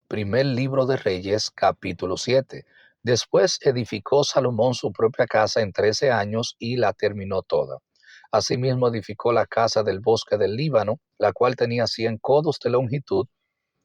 Primer libro de Reyes, capítulo 7. Después edificó Salomón su propia casa en 13 años y la terminó toda. Asimismo edificó la casa del bosque del Líbano, la cual tenía 100 codos de longitud,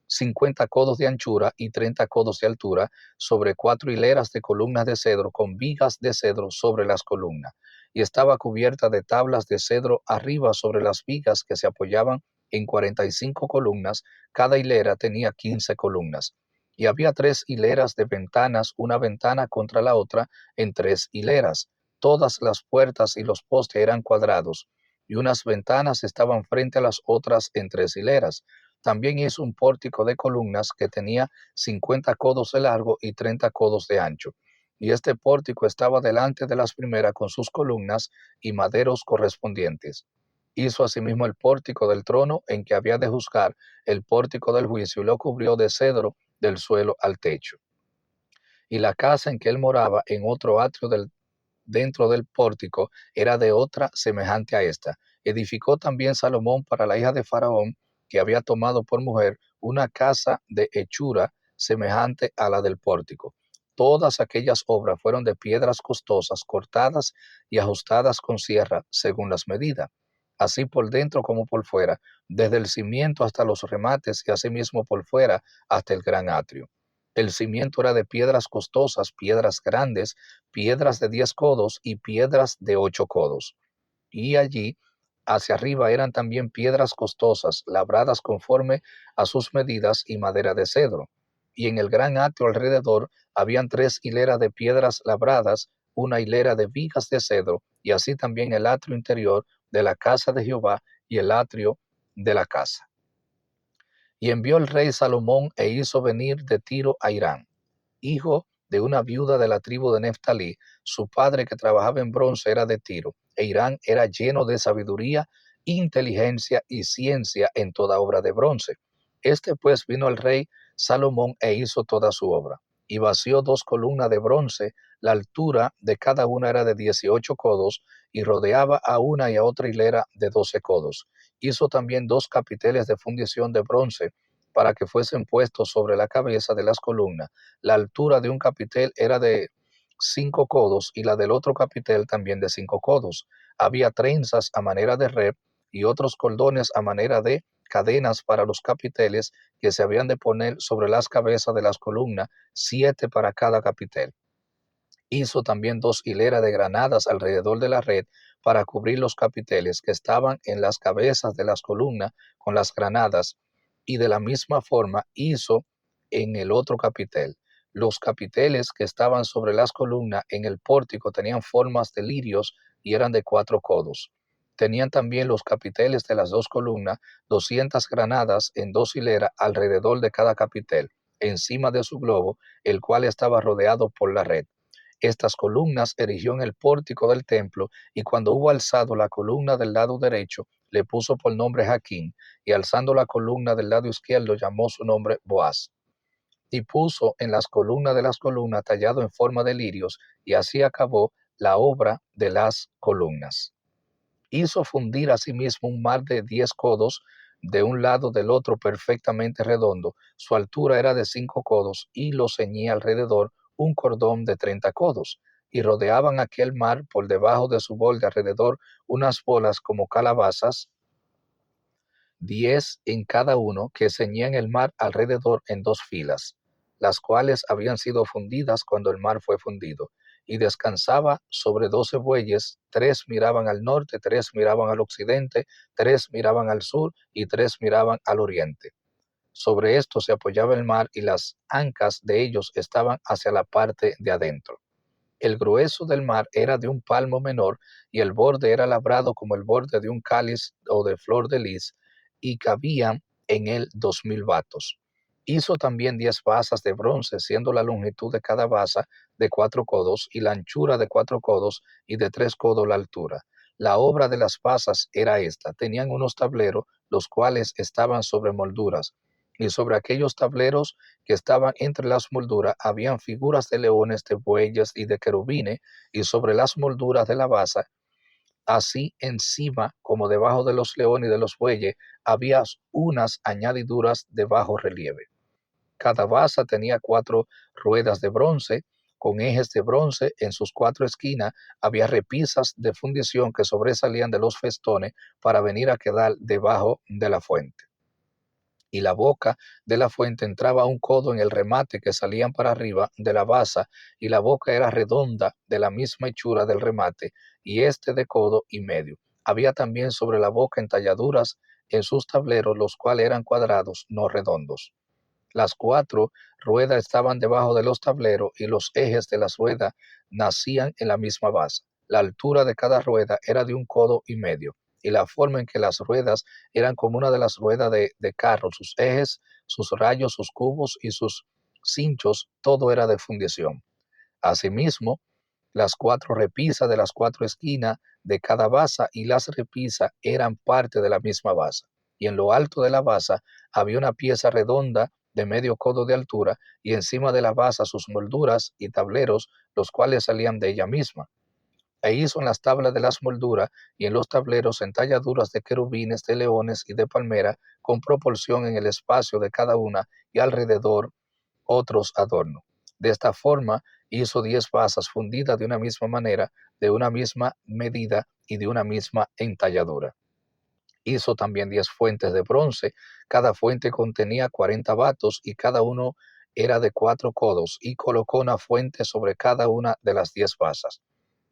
50 codos de anchura y 30 codos de altura, sobre 4 hileras de columnas de cedro con vigas de cedro sobre las columnas. Y estaba cubierta de tablas de cedro arriba sobre las vigas que se apoyaban en 45 columnas. Cada hilera tenía 15 columnas. Y había 3 hileras de ventanas, una ventana contra la otra, en 3 hileras. Todas las puertas y los postes eran cuadrados, y unas ventanas estaban frente a las otras en 3 hileras. También hizo un pórtico de columnas que tenía 50 codos de largo y 30 codos de ancho. Y este pórtico estaba delante de las primeras con sus columnas y maderos correspondientes. Hizo asimismo el pórtico del trono en que había de juzgar, el pórtico del juicio, y lo cubrió de cedro del suelo al techo. Y la casa en que él moraba en otro atrio dentro del pórtico era de otra semejante a esta. Edificó también Salomón para la hija de Faraón, que había tomado por mujer, una casa de hechura semejante a la del pórtico. Todas aquellas obras fueron de piedras costosas, cortadas y ajustadas con sierra, según las medidas, así por dentro como por fuera, desde el cimiento hasta los remates, y asimismo por fuera hasta el gran atrio. El cimiento era de piedras costosas, piedras grandes, piedras de 10 codos y piedras de 8 codos. Y allí hacia arriba eran también piedras costosas, labradas conforme a sus medidas, y madera de cedro. Y en el gran atrio alrededor habían 3 hileras de piedras labradas, una hilera de vigas de cedro, y así también el atrio interior de la casa de Jehová y el atrio de la casa. Y envió el rey Salomón e hizo venir de Tiro a Hirán, hijo de una viuda de la tribu de Neftalí. Su padre, que trabajaba en bronce, era de Tiro, e Hirán era lleno de sabiduría, inteligencia y ciencia en toda obra de bronce. Este pues vino al rey Salomón e hizo toda su obra, y vació 2 columnas de bronce. La altura de cada una era de 18 codos, y rodeaba a una y a otra hilera de 12 codos. Hizo también 2 capiteles de fundición de bronce, para que fuesen puestos sobre la cabeza de las columnas. La altura de un capitel era de 5 codos, y la del otro capitel también de 5 codos. Había trenzas a manera de red y otros cordones a manera de cadenas para los capiteles, que se habían de poner sobre las cabezas de las columnas, 7 para cada capitel. Hizo también 2 hileras de granadas alrededor de la red para cubrir los capiteles que estaban en las cabezas de las columnas con las granadas, y de la misma forma hizo en el otro capitel. Los capiteles que estaban sobre las columnas en el pórtico tenían formas de lirios y eran de 4 codos. Tenían también los capiteles de las 2 columnas 200 granadas en 2 hileras alrededor de cada capitel, encima de su globo, el cual estaba rodeado por la red. Estas columnas erigió en el pórtico del templo, y cuando hubo alzado la columna del lado derecho, le puso por nombre Jaquín, y alzando la columna del lado izquierdo, llamó su nombre Boaz. Y puso en las columnas de las columnas tallado en forma de lirios, y así acabó la obra de las columnas. Hizo fundir asimismo un mar de 10 codos de un lado del otro, perfectamente redondo. Su altura era de 5 codos, y lo ceñía alrededor un cordón de 30 codos. Y rodeaban aquel mar por debajo de su borde alrededor unas bolas como calabazas, 10 en cada uno, que ceñían el mar alrededor en 2 filas, las cuales habían sido fundidas cuando el mar fue fundido. Y descansaba sobre 12 bueyes, 3 miraban al norte, 3 miraban al occidente, 3 miraban al sur y 3 miraban al oriente. Sobre esto se apoyaba el mar, y las ancas de ellos estaban hacia la parte de adentro. El grueso del mar era de un palmo menor, y el borde era labrado como el borde de un cáliz o de flor de lis, y cabían en él 2000 batos. Hizo también 10 basas de bronce, siendo la longitud de cada basa de 4 codos, y la anchura de 4 codos, y de 3 codos la altura. La obra de las basas era esta: tenían unos tableros, los cuales estaban sobre molduras, y sobre aquellos tableros que estaban entre las molduras habían figuras de leones, de bueyes y de querubines, y sobre las molduras de la basa, así encima como debajo de los leones y de los bueyes, había unas añadiduras de bajo relieve. Cada basa tenía 4 ruedas de bronce, con ejes de bronce en sus 4 esquinas. Había repisas de fundición que sobresalían de los festones para venir a quedar debajo de la fuente. Y la boca de la fuente entraba un codo en el remate que salían para arriba de la basa, y la boca era redonda de la misma hechura del remate, y este de codo y medio. Había también sobre la boca entalladuras en sus tableros, los cuales eran cuadrados, no redondos. Las 4 ruedas estaban debajo de los tableros, y los ejes de las ruedas nacían en la misma base. La altura de cada rueda era de un codo y medio, y la forma en que las ruedas eran como una de las ruedas de carro, sus ejes, sus rayos, sus cubos y sus cinchos, todo era de fundición. Asimismo, las 4 repisas de las 4 esquinas de cada basa y las repisas eran parte de la misma basa. Y en lo alto de la basa había una pieza redonda de medio codo de altura, y encima de la basa sus molduras y tableros, los cuales salían de ella misma. E hizo en las tablas de las molduras y en los tableros entalladuras de querubines, de leones y de palmera, con proporción en el espacio de cada una, y alrededor otros adornos. De esta forma hizo 10 basas fundidas de una misma manera, de una misma medida y de una misma entalladura. Hizo también 10 fuentes de bronce. Cada fuente contenía 40 batos, y cada uno era de 4 codos, y colocó una fuente sobre cada una de las 10 basas.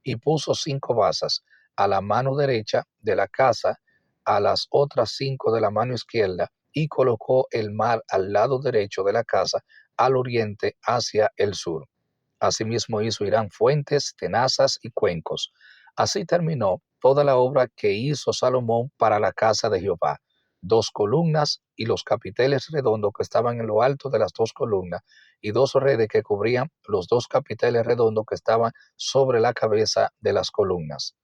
Y puso 5 basas a la mano derecha de la casa, a las otras 5 de la mano izquierda, y colocó el mar al lado derecho de la casa, al oriente hacia el sur. Asimismo hizo Hirán fuentes, tenazas y cuencos. Así terminó toda la obra que hizo Salomón para la casa de Jehová: 2 columnas y los capiteles redondos que estaban en lo alto de las 2 columnas, y 2 redes que cubrían los 2 capiteles redondos que estaban sobre la cabeza de las columnas.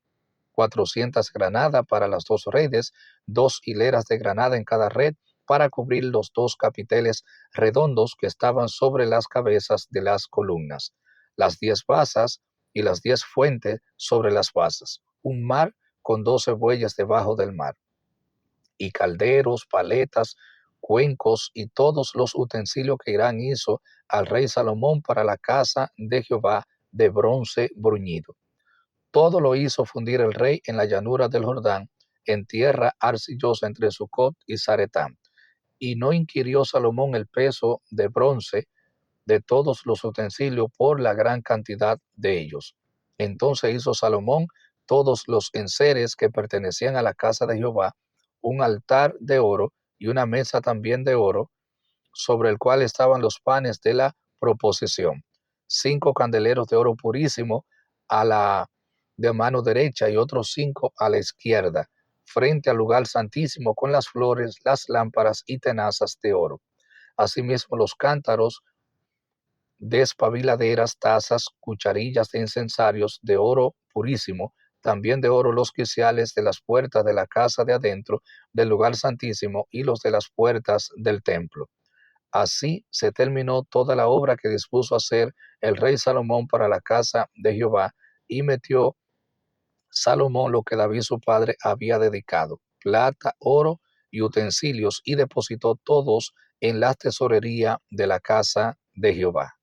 400 granadas para las 2 redes, 2 hileras de granada en cada red, para cubrir los 2 capiteles redondos que estaban sobre las cabezas de las columnas. Las 10 basas y las 10 fuentes sobre las basas. Un mar con 12 bueyes debajo del mar. Y calderos, paletas, cuencos y todos los utensilios que Hirán hizo al rey Salomón para la casa de Jehová, de bronce bruñido. Todo lo hizo fundir el rey en la llanura del Jordán, en tierra arcillosa entre Sucot y Zaretán. Y no inquirió Salomón el peso de bronce de todos los utensilios, por la gran cantidad de ellos. Entonces hizo Salomón todos los enseres que pertenecían a la casa de Jehová, un altar de oro y una mesa también de oro, sobre el cual estaban los panes de la proposición. 5 candeleros de oro purísimo a la de mano derecha, y otros 5 a la izquierda, frente al lugar santísimo, con las flores, las lámparas y tenazas de oro. Asimismo los cántaros, despabiladeras, tazas, cucharillas de incensarios de oro purísimo, también de oro los quiciales de las puertas de la casa de adentro del lugar santísimo, y los de las puertas del templo. Así se terminó toda la obra que dispuso hacer el rey Salomón para la casa de Jehová, y metió Salomón lo que David su padre había dedicado: plata, oro y utensilios, y depositó todos en la tesorería de la casa de Jehová.